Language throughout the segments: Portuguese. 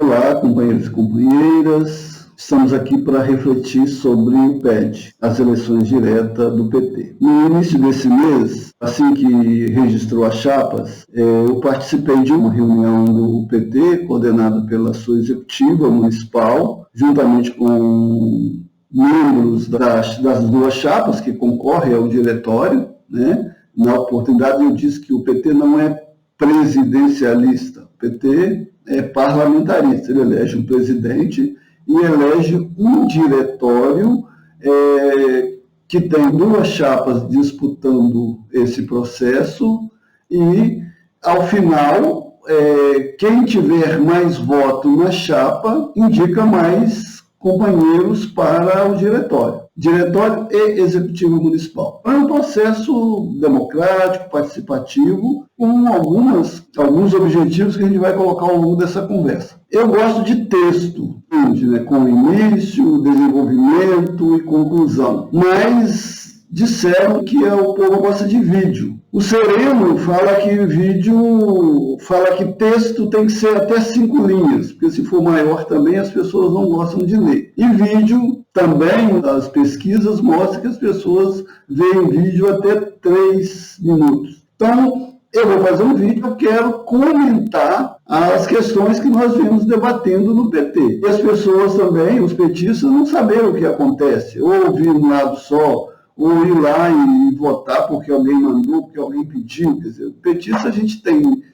Olá, companheiros e companheiras. Estamos aqui para refletir sobre o PED, as eleições diretas do PT. No início desse mês, assim que registrou as chapas, eu participei de uma reunião do PT, coordenada pela sua executiva municipal, juntamente com membros das duas chapas que concorrem ao diretório, né? Na oportunidade, eu disse que o PT não é presidencialista, o PT é parlamentarista, ele elege um presidente e elege um diretório que tem duas chapas disputando esse processo e, ao final, quem tiver mais voto na chapa indica mais companheiros para o diretório e executivo municipal. É um processo democrático, participativo, com alguns objetivos que a gente vai colocar ao longo dessa conversa. Eu gosto de texto, né, com início, desenvolvimento e conclusão, mas disseram que o povo gosta de vídeo. O Sereno fala que texto tem que ser até 5 linhas, porque se for maior também as pessoas não gostam de ler. E vídeo também, as pesquisas mostram que as pessoas veem vídeo até 3 minutos. Então, eu vou fazer um vídeo, eu quero comentar as questões que nós vimos debatendo no PT. E as pessoas também, os petistas, não saberam o que acontece, ou ouvir um lado só, ou ir lá e votar porque alguém mandou, porque alguém pediu. Quer dizer, o petista a gente tem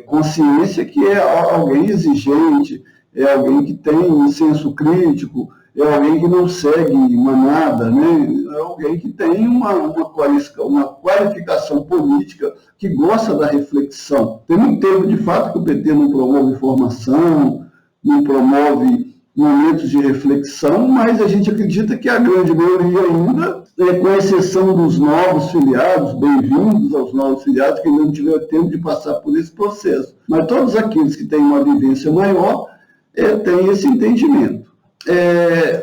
consciência que é alguém exigente, é alguém que tem um senso crítico, é alguém que não segue manada, né? É alguém que tem uma qualificação política, que gosta da reflexão. Tem muito tempo, de fato, que o PT não promove formação, não promove momentos de reflexão, mas a gente acredita que a grande maioria ainda, com exceção dos novos filiados, bem-vindos aos novos filiados, que não tiveram tempo de passar por esse processo. Mas todos aqueles que têm uma vivência maior têm esse entendimento.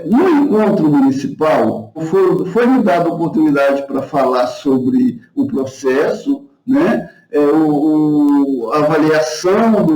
No encontro municipal, foi-me dada a oportunidade para falar sobre o processo, né? A avaliação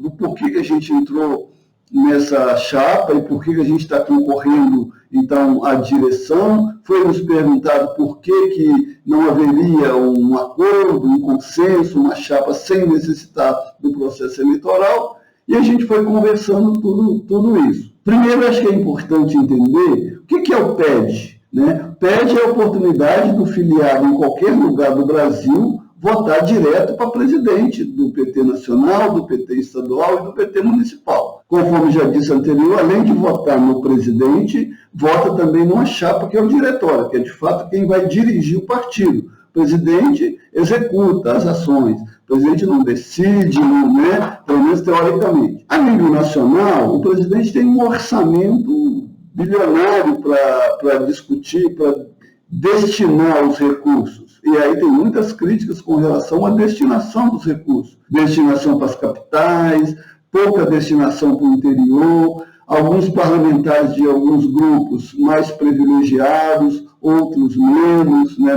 do porquê que a gente entrou nessa chapa e por que a gente está concorrendo, então, à direção. Foi nos perguntado por que não haveria um acordo, um consenso, uma chapa sem necessitar do processo eleitoral, e a gente foi conversando tudo isso. Primeiro, acho que é importante entender o que é o PED, né? O PED é a oportunidade do filiado em qualquer lugar do Brasil votar direto para presidente do PT nacional, do PT estadual e do PT municipal. Conforme já disse anterior, além de votar no presidente, vota também numa chapa que é o diretório, que é de fato quem vai dirigir o partido. O presidente executa as ações, o presidente não decide, né, pelo menos teoricamente. A nível nacional, o presidente tem um orçamento bilionário para discutir, para destinar os recursos. E aí tem muitas críticas com relação à destinação dos recursos. Destinação para as capitais, pouca destinação para o interior, alguns parlamentares de alguns grupos mais privilegiados, outros menos, né,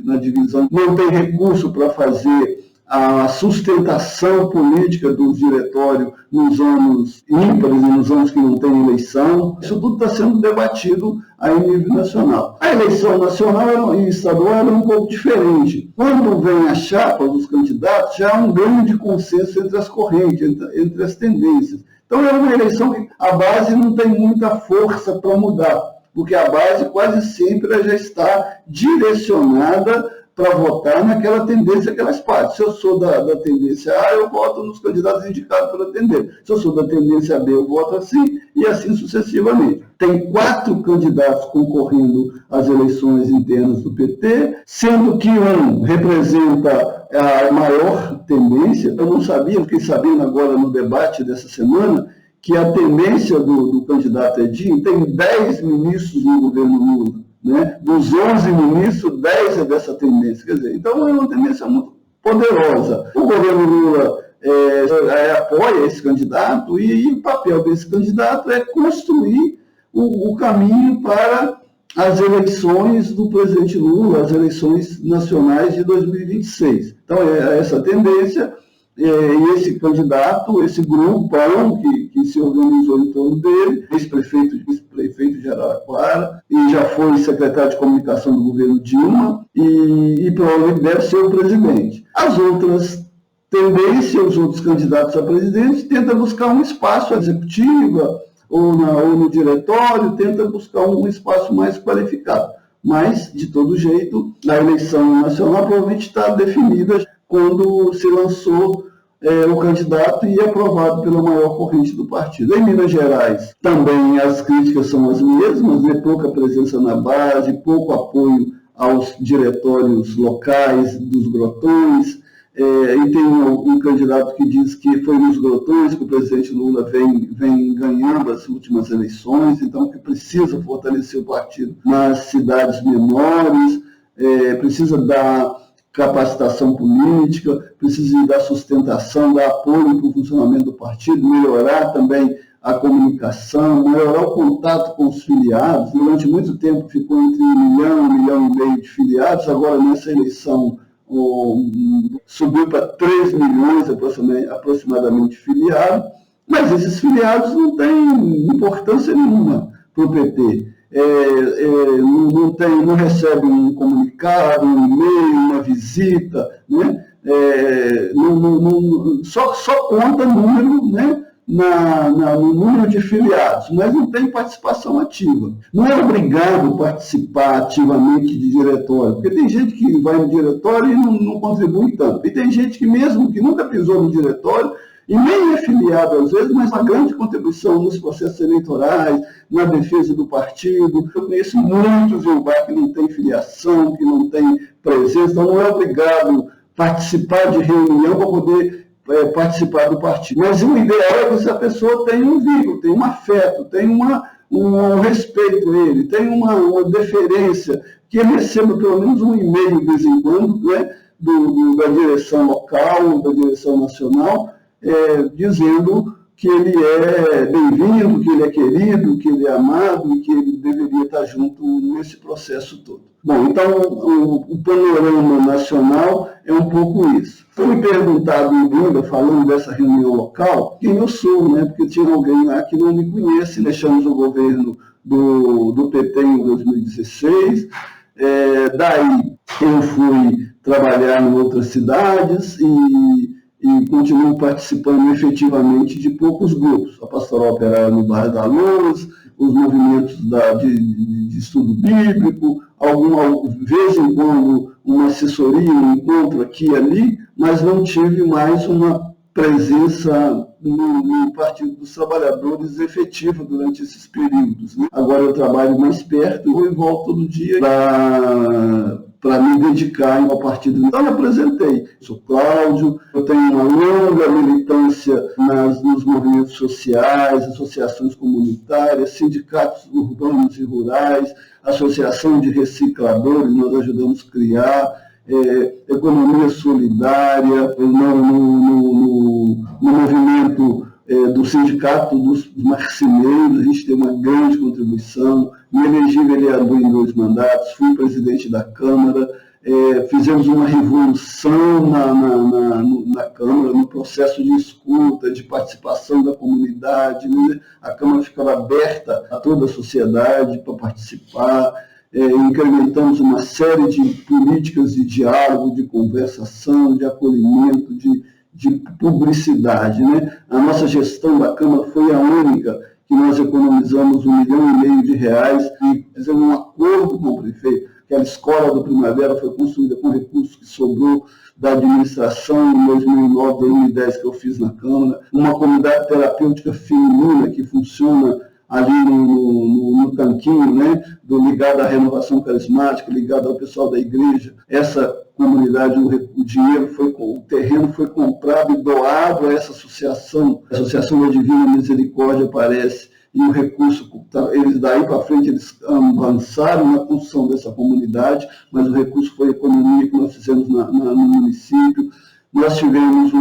na divisão. Não tem recurso para fazer a sustentação política do diretório nos anos ímpares e nos anos que não tem eleição. Isso tudo está sendo debatido a nível nacional. A eleição nacional e estadual é um pouco diferente. Quando vem a chapa dos candidatos, já há um grande consenso entre as correntes, entre as tendências. Então é uma eleição que a base não tem muita força para mudar, porque a base quase sempre já está direcionada para votar naquela tendência que elas partem. Se eu sou da tendência A, eu voto nos candidatos indicados pela tendência. Se eu sou da tendência B, eu voto assim, e assim sucessivamente. Tem 4 candidatos concorrendo às eleições internas do PT, sendo que um representa a maior tendência. Eu não sabia, fiquei sabendo agora no debate dessa semana, que a tendência do candidato Edinho tem 10 ministros no governo Lula. Né? Dos 11 ministros, 10 é dessa tendência. Quer dizer, então é uma tendência muito poderosa. O governo Lula apoia esse candidato e o papel desse candidato é construir o caminho para as eleições do presidente Lula, as eleições nacionais de 2026. Então, é essa tendência. e esse candidato, esse grupão que se organizou em torno dele, ex-prefeito de Araraquara, e já foi secretário de comunicação do governo Dilma, e provavelmente deve ser o presidente. As outras tendências, os outros candidatos a presidente, tentam buscar um espaço executivo ou no diretório, tenta buscar um espaço mais qualificado. Mas, de todo jeito, a eleição nacional provavelmente está definida quando se lançou o candidato e aprovado pela maior corrente do partido. Em Minas Gerais, também as críticas são as mesmas, né? Pouca presença na base, pouco apoio aos diretórios locais dos grotões, e tem um candidato que diz que foi nos grotões que o presidente Lula vem ganhando as últimas eleições, então que precisa fortalecer o partido nas cidades menores, precisa dar capacitação política, precisa dar sustentação, dar apoio para o funcionamento do partido, melhorar também a comunicação, melhorar o contato com os filiados. Durante muito tempo ficou entre 1 milhão e meio de filiados, agora nessa eleição subiu para 3 milhões aproximadamente filiados, mas esses filiados não têm importância nenhuma para o PT. Não recebe um comunicado, um e-mail, uma visita, né? Só conta número, né? No número de filiados, mas não tem participação ativa. Não é obrigado a participar ativamente de diretório, porque tem gente que vai no diretório e não contribui tanto. E tem gente que mesmo que nunca pisou no diretório, e nem é filiado às vezes, mas uma grande contribuição nos processos eleitorais, na defesa do partido. Eu conheço muitos em Uruguai que não tem filiação, que não tem presença, então não é obrigado a participar de reunião para poder participar do partido. Mas o ideal é que essa pessoa tenha um vínculo, tenha um afeto, tenha um respeito a ele, tenha uma deferência, que ele receba pelo menos um e-mail de vez em quando, né, da direção local, da direção nacional, dizendo que ele é bem-vindo, que ele é querido, que ele é amado e que ele deveria estar junto nesse processo todo. Bom, então o panorama nacional é um pouco isso. Foi me perguntado em Lula, falando dessa reunião local, quem eu sou, né? Porque tinha alguém lá que não me conhece. Deixamos o governo do PT em 2016, daí eu fui trabalhar em outras cidades e continuo participando efetivamente de poucos grupos. A Pastoral Operária no Bairro da Luz, os movimentos de estudo bíblico, de vez em quando uma assessoria, um encontro aqui e ali, mas não tive mais uma presença no Partido dos Trabalhadores efetiva durante esses períodos, né? Agora eu trabalho mais perto e volto todo dia para me dedicar ao partido. Então, eu apresentei. Sou Cláudio, eu tenho uma longa militância nos movimentos sociais, associações comunitárias, sindicatos urbanos e rurais, associação de recicladores, nós ajudamos a criar, economia solidária, no movimento do Sindicato dos Marceneiros, a gente tem uma grande contribuição. Me elegi vereador em 2 mandatos, fui presidente da Câmara, fizemos uma revolução na Câmara, no processo de escuta, de participação da comunidade, né? A Câmara ficava aberta a toda a sociedade para participar, incrementamos uma série de políticas de diálogo, de conversação, de acolhimento, de publicidade, né? A nossa gestão da Câmara foi a única que nós economizamos R$1,5 milhão e fizemos um acordo com o prefeito. Aquela escola do Primavera foi construída com recursos que sobrou da administração em 2009, 2010 que eu fiz na Câmara. Uma comunidade terapêutica feminina que funciona ali no tanquinho, né, ligado à renovação carismática, ligado ao pessoal da igreja. Essa comunidade, o terreno foi comprado e doado a essa associação. A Associação da Divina Misericórdia aparece e o recurso, eles daí para frente, eles avançaram na construção dessa comunidade, mas o recurso foi a economia que nós fizemos no município. Nós tivemos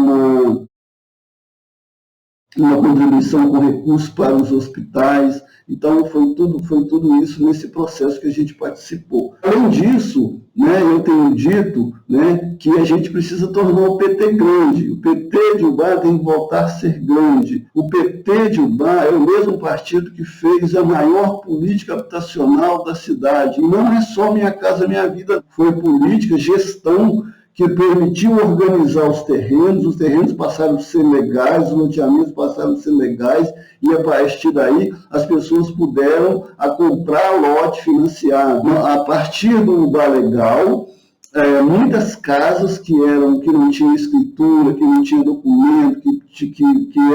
uma contribuição com recursos para os hospitais. Então, foi tudo isso nesse processo que a gente participou. Além disso, né, eu tenho dito, né, que a gente precisa tornar o PT grande. O PT de Ubá tem que voltar a ser grande. O PT de Ubá é o mesmo partido que fez a maior política habitacional da cidade. E não é só Minha Casa Minha Vida, foi política, gestão, que permitiu organizar os terrenos passaram a ser legais, os loteamentos passaram a ser legais, e a partir daí as pessoas puderam comprar lote financiado. A partir do Ubá Legal, muitas casas que não tinham escritura, que não tinham documento, que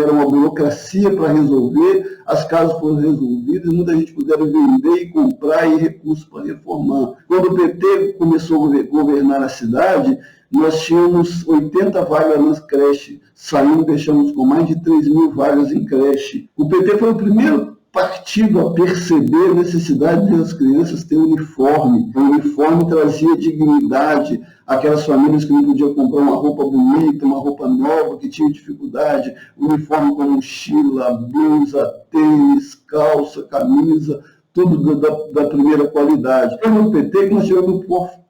era uma burocracia para resolver, as casas foram resolvidas, muita gente puderam vender e comprar e recursos para reformar. Quando o PT começou a governar a cidade, nós tínhamos 80 vagas nas creches, deixamos com mais de 3.000 vagas em creche. O PT foi o primeiro partido a perceber a necessidade das crianças ter uniforme. O uniforme trazia dignidade àquelas famílias que não podiam comprar uma roupa bonita, uma roupa nova, que tinham dificuldade, uniforme com mochila, blusa, tênis, calça, camisa, tudo da primeira qualidade. Foi no PT que nós tivemos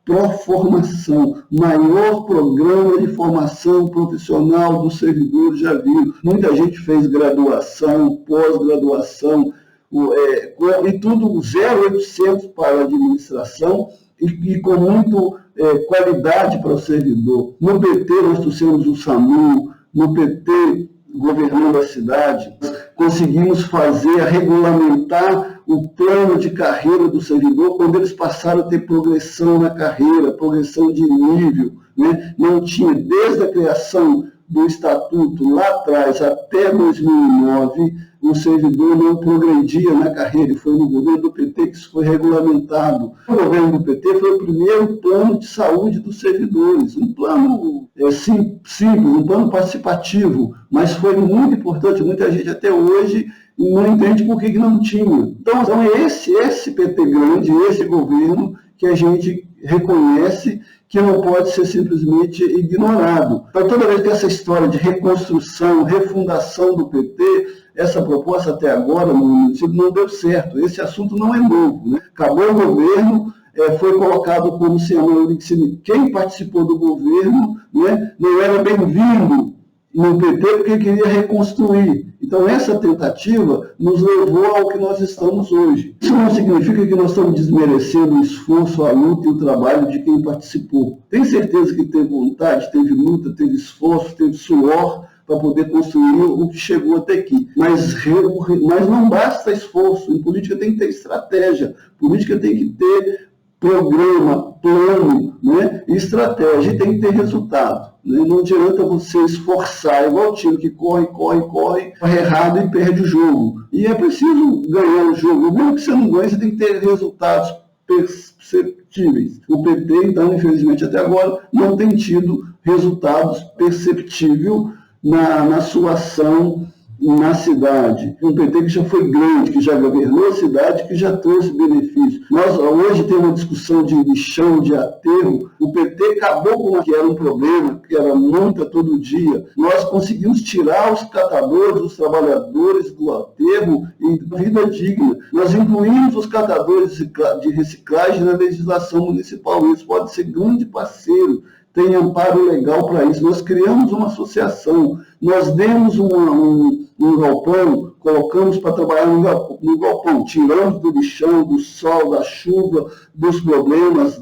Proformação, maior programa de formação profissional dos servidores já viu. Muita gente fez graduação, pós-graduação, e tudo 0,800 para a administração e com muito qualidade para o servidor. No PT nós trouxemos o SAMU, no PT governando a cidade, conseguimos regulamentar o plano de carreira do servidor quando eles passaram a ter progressão na carreira, progressão de nível, né? Não tinha, desde a criação do estatuto lá atrás até 2009, o servidor não progredia na carreira, e foi no governo do PT que isso foi regulamentado. O governo do PT foi o primeiro plano de saúde dos servidores, um plano simples, um plano participativo, mas foi muito importante, muita gente até hoje não entende por que não tinha. Então é esse PT grande, esse governo que a gente reconhece que não pode ser simplesmente ignorado. Então, toda vez que essa história de reconstrução, refundação do PT, essa proposta até agora no município não deu certo. Esse assunto não é novo, né? Acabou o governo, foi colocado como quem participou do governo, né, não era bem-vindo no PT porque queria reconstruir. Então, essa tentativa nos levou ao que nós estamos hoje. Isso não significa que nós estamos desmerecendo o esforço, a luta e o trabalho de quem participou. Tenho certeza que teve vontade, teve luta, teve esforço, teve suor para poder construir o que chegou até aqui. Mas não basta esforço. Em política tem que ter estratégia. Política tem que ter programa, plano, né, e estratégia, e tem que ter resultado. Né? Não adianta você esforçar, igual o time que corre errado e perde o jogo. E é preciso ganhar o jogo. Mesmo que você não ganhe, você tem que ter resultados perceptíveis. O PT, então, infelizmente, até agora, não tem tido resultados perceptíveis na sua ação na cidade. Um PT que já foi grande, que já governou a cidade, que já trouxe benefícios. Nós hoje temos uma discussão de lixão, de aterro. O PT acabou com o que era um problema, que era multa todo dia. Nós conseguimos tirar os catadores, os trabalhadores do aterro e vida digna. Nós incluímos os catadores de reciclagem na legislação municipal. Isso pode ser grande parceiro. Tem amparo legal para isso. Nós criamos uma associação, nós demos um galpão, colocamos para trabalhar no galpão, tiramos do lixão, do sol, da chuva, dos problemas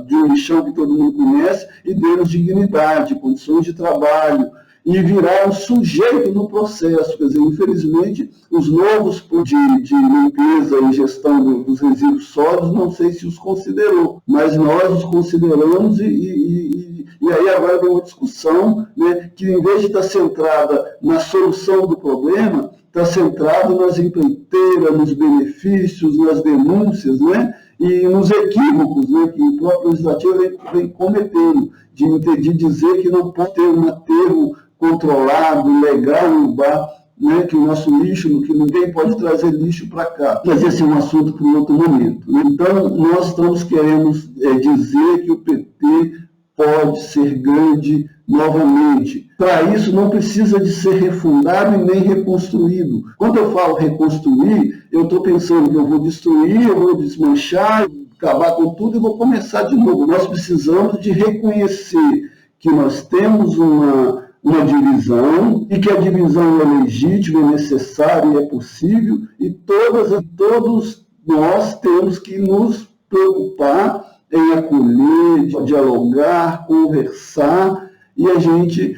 de um lixão que todo mundo conhece, e demos dignidade, condições de trabalho, e viraram sujeito no processo. Quer dizer, infelizmente, os novos planos de limpeza e gestão dos resíduos sólidos, não sei se os considerou, mas nós os consideramos e aí agora tem uma discussão, né, que em vez de estar centrada na solução do problema, está centrada nas empreiteiras, nos benefícios, nas denúncias, né, e nos equívocos, né, que o próprio legislativo vem cometendo, de dizer que não pode ter um aterro controlado, legal no bar, né, que o nosso lixo, que ninguém pode trazer lixo para cá. Mas esse é um assunto para um outro momento. Né? Então, nós estamos querendo dizer que o PT pode ser grande novamente. Para isso não precisa de ser refundado e nem reconstruído. Quando eu falo reconstruir, eu estou pensando que eu vou destruir, eu vou desmanchar, acabar com tudo e vou começar de novo. Nós precisamos de reconhecer que nós temos uma divisão e que a divisão é legítima, é necessária e é possível, e todos nós temos que nos preocupar em acolher, dialogar, conversar, e a gente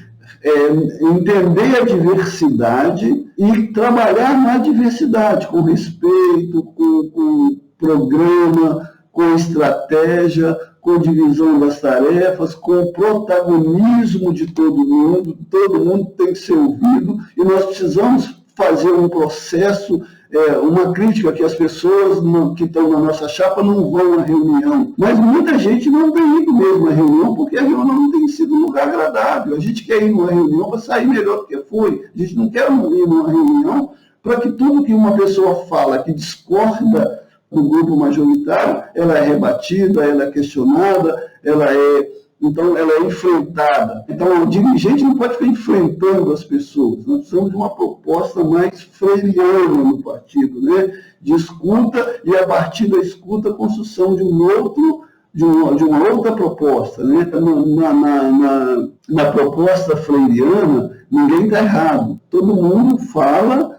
entender a diversidade e trabalhar na diversidade, com respeito, com programa, com estratégia, com divisão das tarefas, com protagonismo de todo mundo tem que ser ouvido, e nós precisamos fazer um processo, uma crítica que as pessoas que estão na nossa chapa não vão à reunião. Mas muita gente não tem ido mesmo à reunião, porque a reunião não tem sido um lugar agradável. A gente quer ir numa reunião para sair melhor do que foi. A gente não quer ir numa reunião para que tudo que uma pessoa fala que discorda do grupo majoritário, ela é rebatida, ela é questionada, ela é enfrentada. Então, o dirigente não pode ficar enfrentando as pessoas. Nós precisamos de uma proposta mais freiriana no partido, né? De escuta, e a partir da escuta, a construção de uma outra proposta, né? Na proposta freiriana, ninguém está errado. Todo mundo fala,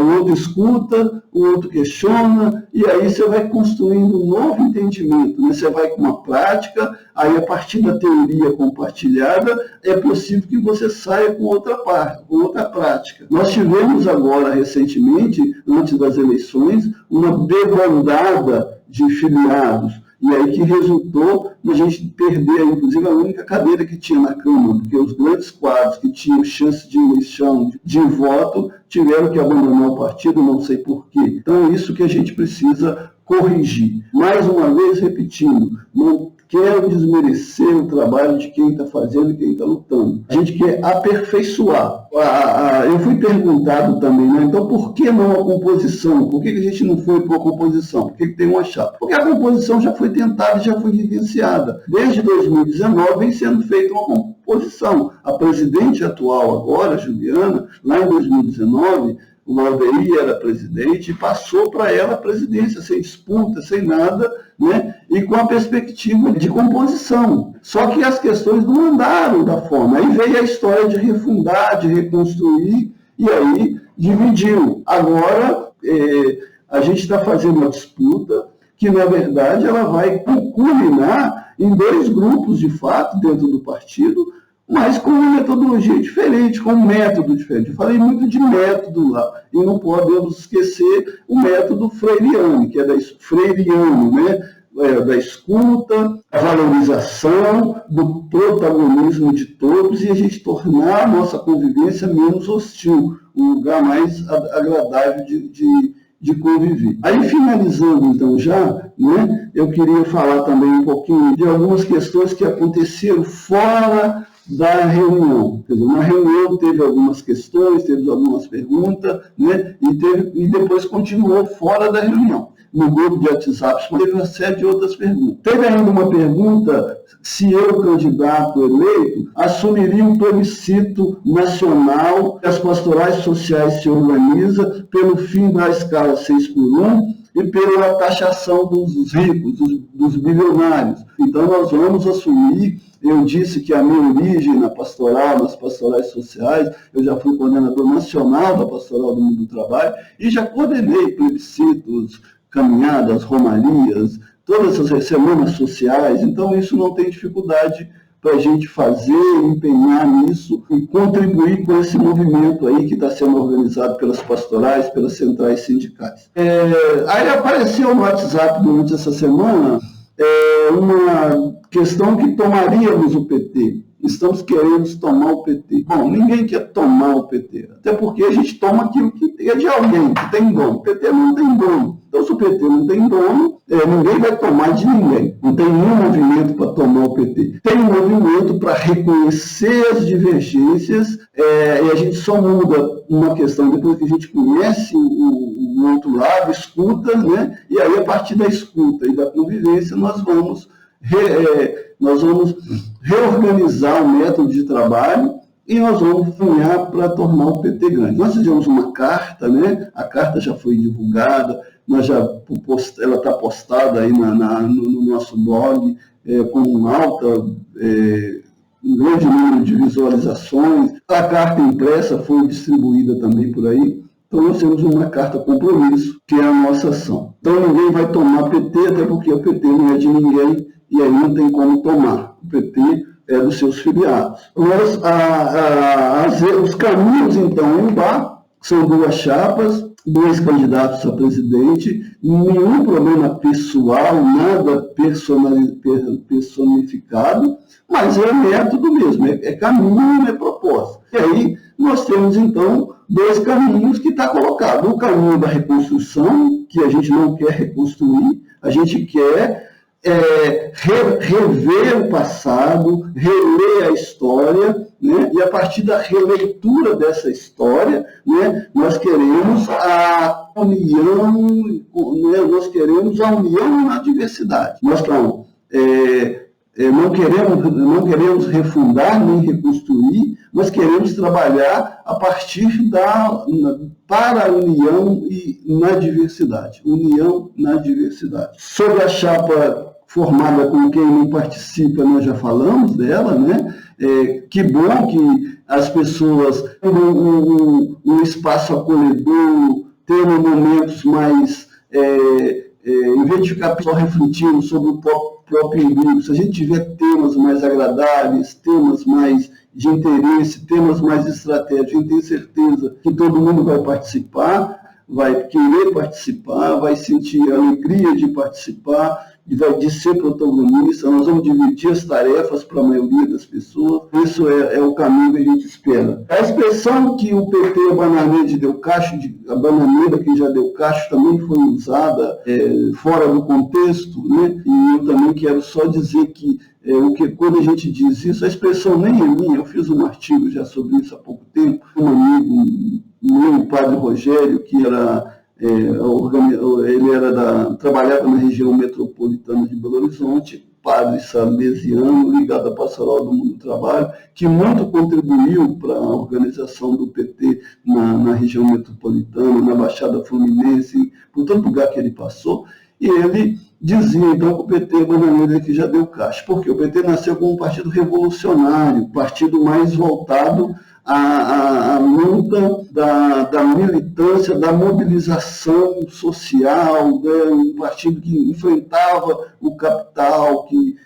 o outro escuta, o outro questiona, e aí você vai construindo um novo entendimento, né? Você vai com uma prática, aí a partir da teoria compartilhada, é possível que você saia com outra prática. Nós tivemos agora, recentemente, antes das eleições, uma debandada de filiados, e aí que resultou na gente perder, inclusive, a única cadeira que tinha na Câmara, porque os grandes quadros que tinham chance de eleição, de voto, tiveram que abandonar o partido, não sei por quê. Então, é isso que a gente precisa corrigir. Mais uma vez, repetindo, não quero desmerecer o trabalho de quem está fazendo e quem está lutando. A gente quer aperfeiçoar. Eu fui perguntado também, né? Então por que não a composição? Por que a gente não foi para a composição? Por que tem uma chapa? Porque a composição já foi tentada e já foi vivenciada. Desde 2019 vem sendo feita uma composição. A presidente atual agora, Juliana, lá em 2019, o Lauderi era presidente e passou para ela a presidência, sem disputa, sem nada, né? E com a perspectiva de composição. Só que as questões não andaram da forma. Aí veio a história de refundar, de reconstruir, e aí dividiu. Agora, a gente está fazendo uma disputa que, na verdade, ela vai culminar em dois grupos, de fato, dentro do partido, mas com uma metodologia diferente, com um método diferente. Eu falei muito de método lá, e não podemos esquecer o método freiriano, que é freiriano, né? Da escuta, a valorização, do protagonismo de todos, e a gente tornar a nossa convivência menos hostil, um lugar mais agradável de conviver. Aí, finalizando, então, já, né, eu queria falar também um pouquinho de algumas questões que aconteceram fora da reunião. Quer dizer, na reunião teve algumas questões, teve algumas perguntas, né, e depois continuou fora da reunião. No grupo de WhatsApp, teve uma série de outras perguntas. Teve ainda uma pergunta se eu, candidato eleito, assumiria um plebiscito nacional que as pastorais sociais se organizam pelo fim da escala 6x1 e pela taxação dos ricos, dos bilionários. Então, nós vamos assumir. Eu disse que a minha origem na pastoral, nas pastorais sociais, eu já fui coordenador nacional da Pastoral do Mundo do Trabalho e já coordenei plebiscitos, caminhadas, romarias, todas essas semanas sociais. Então, isso não tem dificuldade para a gente fazer, empenhar nisso e contribuir com esse movimento aí que está sendo organizado pelas pastorais, pelas centrais sindicais. Aí apareceu no WhatsApp durante essa semana uma questão que tomaríamos o PT. Estamos querendo tomar o PT. Bom, ninguém quer tomar o PT, até porque a gente toma aquilo que é de alguém, que tem dono. O PT não tem dono. Então, se o PT não tem dono, ninguém vai tomar de ninguém. Não tem nenhum movimento para tomar o PT. Tem um movimento para reconhecer as divergências, e a gente só muda uma questão depois que a gente conhece o outro lado, escuta, né? E aí, a partir da escuta e da convivência, nós vamos nós vamos reorganizar o método de trabalho e nós vamos caminhar para tornar o PT grande. Nós fizemos uma carta, né? A carta já foi divulgada, ela está postada aí no nosso blog, com um grande número de visualizações. A carta impressa foi distribuída também por aí. Então, nós temos uma carta compromisso, que é a nossa ação. Então, ninguém vai tomar PT, até porque o PT não é de ninguém, e aí não tem como tomar. O PT é dos seus filiados. Os caminhos, então, em Bar, são 2 chapas, 2 candidatos a presidente, nenhum problema pessoal, nada personificado, mas é método mesmo, é caminho, é proposta. E aí nós temos, então, 2 caminhos que está colocado. O caminho da reconstrução, que a gente não quer reconstruir, a gente quer rever o passado, reler a história, né? E a partir da releitura dessa história, né, nós queremos a união, né, na diversidade. Não queremos refundar nem reconstruir, mas queremos trabalhar a partir para a união e na diversidade. União na diversidade. Sobre a chapa formada com quem não participa, nós já falamos dela, né? Que bom que as pessoas tenham um espaço acolhedor, tenham momentos mais, em vez de ficar só refletindo sobre o próprio umbigo, se a gente tiver temas mais agradáveis, temas mais de interesse, temas mais estratégicos, a gente tem certeza que todo mundo vai participar, vai querer participar, vai sentir a alegria de participar, de ser protagonista. Nós vamos dividir as tarefas para a maioria das pessoas. Isso é o caminho que a gente espera. A expressão que o PT, a bananeira deu cacho, a bananeira que já deu cacho, também foi usada fora do contexto, né? E eu também quero só dizer que quando a gente diz isso, a expressão nem é minha. Eu fiz um artigo já sobre isso há pouco tempo. Um amigo meu, o padre Rogério, que era trabalhava na região metropolitana de Belo Horizonte, padre salesiano, ligado à Pastoral do Mundo do Trabalho, que muito contribuiu para a organização do PT na região metropolitana, na Baixada Fluminense, por todo lugar que ele passou, e ele dizia, então, que o PT é bananeira que já deu caixa, porque o PT nasceu como um partido revolucionário, partido mais voltado a luta da militância, da mobilização social, um partido que enfrentava o capital, que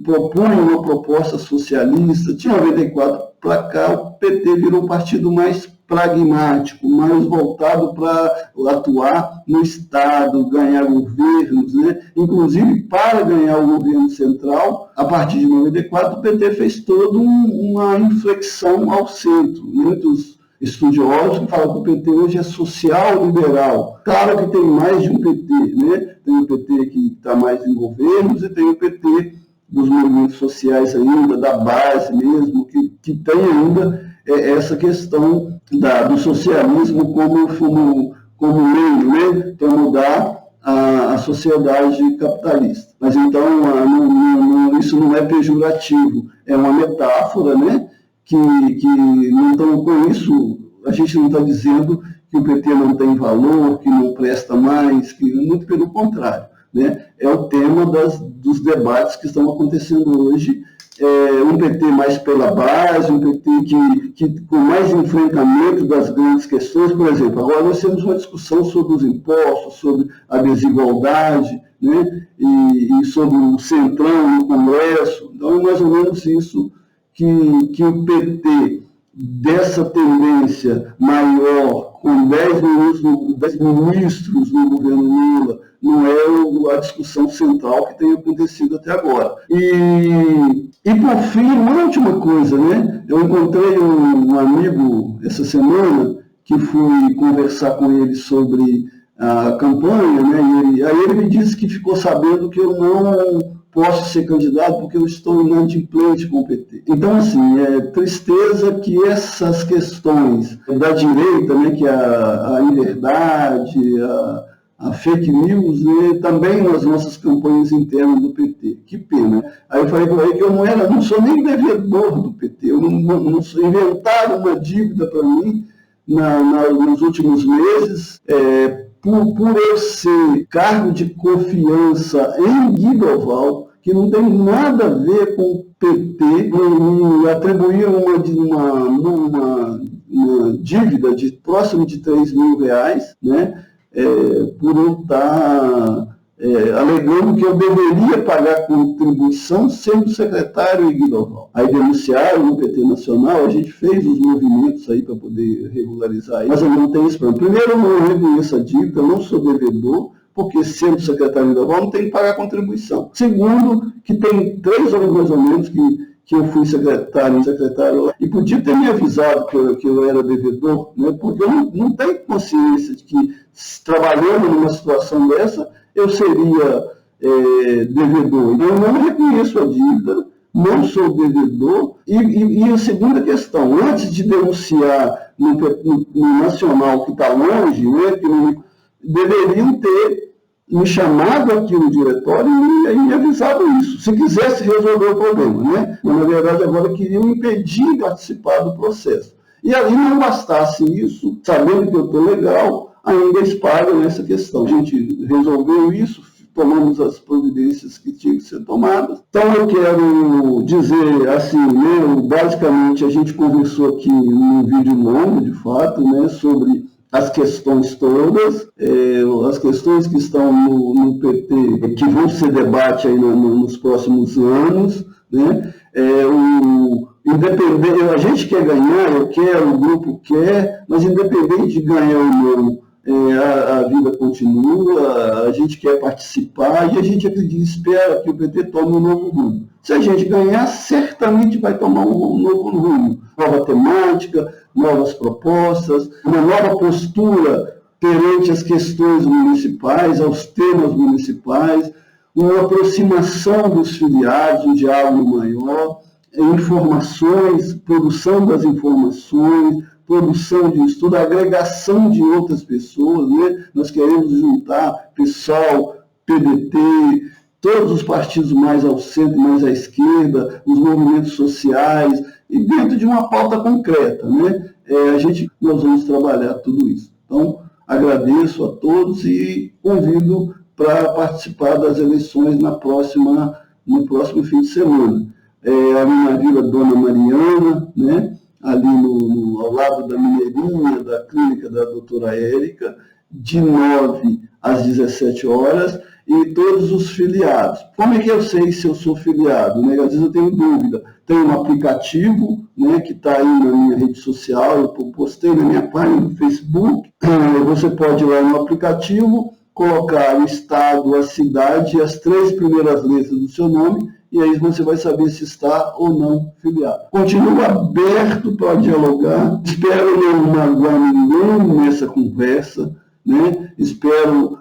propunha uma proposta socialista. De 94 para cá, o PT virou um partido mais pragmático, mais voltado para atuar no Estado, ganhar governos, né? Inclusive, para ganhar o governo central, a partir de 94, o PT fez toda uma inflexão ao centro. Muitos estudiosos que falam que o PT hoje é social-liberal. Claro que tem mais de um PT, né? Tem o PT que está mais em governos e tem o PT dos movimentos sociais ainda, da base mesmo, que tem ainda essa questão do socialismo como meio, né, para mudar a sociedade capitalista. Mas então isso não é pejorativo, é uma metáfora, né, que então, com isso a gente não está dizendo que o PT não tem valor, que não presta mais, que muito pelo contrário, né, é o tema dos debates que estão acontecendo hoje. Um PT mais pela base, um PT que com mais enfrentamento das grandes questões. Por exemplo, agora nós temos uma discussão sobre os impostos, sobre a desigualdade, né? E sobre o centrão no Congresso. Então, é mais ou menos isso que o PT, dessa tendência maior, com 10 ministros no governo Lula, não é a discussão central que tem acontecido até agora. E por fim, uma última coisa, né? Eu encontrei um amigo essa semana, que fui conversar com ele sobre a campanha, né? E aí ele me disse que ficou sabendo que eu não posso ser candidato porque eu estou inadimplente com o PT. Então, assim, tristeza que essas questões da direita, né, que a liberdade, a fake news, né, também nas nossas campanhas internas do PT. Que pena. Aí eu falei para ele que eu não sou nem devedor do PT, inventaram uma dívida para mim nos últimos meses, por eu ser cargo de confiança em Guidoval, que não tem nada a ver com o PT, me atribuíram uma dívida de próximo de R$3.000, né? Por eu estar alegando que eu deveria pagar contribuição sendo secretário em Guidoval. Aí denunciaram no PT Nacional, a gente fez os movimentos aí para poder regularizar isso, mas eu não tenho esse problema. Primeiro, eu não reconheço a dívida, eu não sou devedor, porque sendo secretário de Guidoval não tem que pagar contribuição. Segundo, que tem 3 anos mais ou menos que eu fui secretário lá, e podia ter me avisado que eu era devedor, né, porque eu não tenho consciência de que, trabalhando numa situação dessa, eu seria devedor. Então, eu não reconheço a dívida, não sou devedor. E a segunda questão, antes de denunciar no Nacional, que está longe, né, que deveriam ter me chamado aqui no diretório e me avisado isso, se quisesse resolver o problema, né? Mas, na verdade, agora queriam impedir de participar do processo. E aí não bastasse isso, sabendo que eu estou legal, ainda espalham nessa questão. A gente resolveu isso, tomamos as providências que tinham que ser tomadas. Então eu quero dizer assim, né, basicamente a gente conversou aqui num vídeo longo, de fato, né, sobre as questões todas, as questões que estão no PT, que vão ser debate aí nos próximos anos, né? Independente, a gente quer ganhar, eu quero, o grupo quer, mas independente de ganhar ou não, a vida continua, a gente quer participar e a gente acredita, espera que o PT tome um novo rumo. Se a gente ganhar, certamente vai tomar um novo rumo. Nova temática, novas propostas, uma nova postura perante as questões municipais, aos temas municipais, uma aproximação dos filiados, um diálogo maior, informações, produção das informações, produção de estudo, agregação de outras pessoas, né? Nós queremos juntar PSOL, PDT, todos os partidos mais ao centro, mais à esquerda, os movimentos sociais, e dentro de uma pauta concreta, né? Nós vamos trabalhar tudo isso. Então, agradeço a todos e convido para participar das eleições no próximo fim de semana. A minha vila Dona Mariana, né? Ali ao lado da Mineirinha, da clínica da doutora Érica, de 9 às 17 horas, e todos os filiados. Como é que eu sei se eu sou filiado? Né? Às vezes eu tenho dúvida. Tem um aplicativo, né, que está aí na minha rede social, eu postei na minha página no Facebook. Você pode ir lá no aplicativo, colocar o estado, a cidade e as 3 primeiras letras do seu nome, e aí você vai saber se está ou não filiado. Continuo aberto para dialogar, espero não magoar ninguém nessa conversa, né? Espero,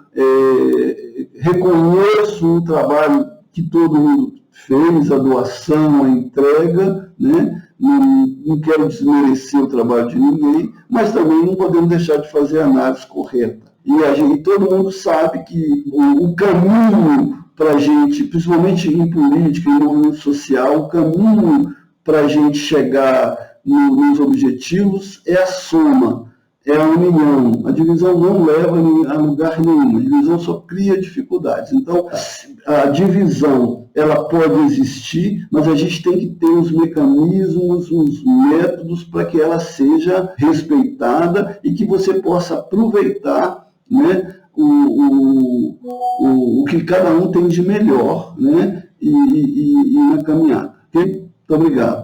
reconheço o trabalho que todo mundo fez, a doação, a entrega, né? Não quero desmerecer o trabalho de ninguém, mas também não podemos deixar de fazer a análise correta. E todo mundo sabe que o caminho para a gente, principalmente em política, em movimento social, o caminho para a gente chegar nos objetivos é a soma, é a união. A divisão não leva a lugar nenhum, a divisão só cria dificuldades. Então, a divisão, ela pode existir, mas a gente tem que ter os mecanismos, os métodos para que ela seja respeitada e que você possa aproveitar, né, o que cada um tem de melhor, né, e na caminhada. Okay? Muito obrigado.